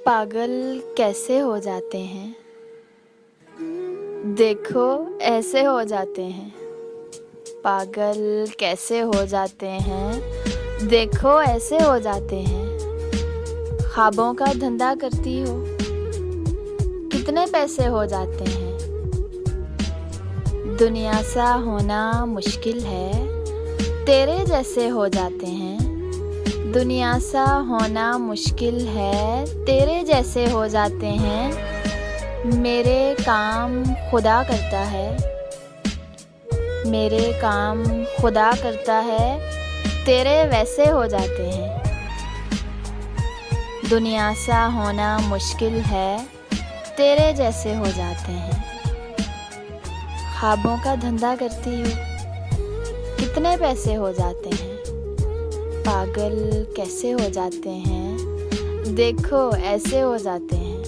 पागल कैसे हो जाते हैं, देखो ऐसे हो जाते हैं। पागल कैसे हो जाते हैं, देखो ऐसे हो जाते हैं। ख्वाबों का धंधा करती हो, कितने पैसे हो जाते हैं। दुनिया सा होना मुश्किल है, तेरे जैसे हो जाते हैं। दुनिया सा होना मुश्किल है, तेरे जैसे हो जाते हैं। मेरे काम खुदा करता है, मेरे काम खुदा करता है, तेरे वैसे हो जाते हैं। दुनिया सा होना मुश्किल है, तेरे जैसे हो जाते हैं। ख्वाबों का धंधा करती हो, कितने पैसे हो जाते हैं। पागल कैसे हो जाते हैं, देखो ऐसे हो जाते हैं।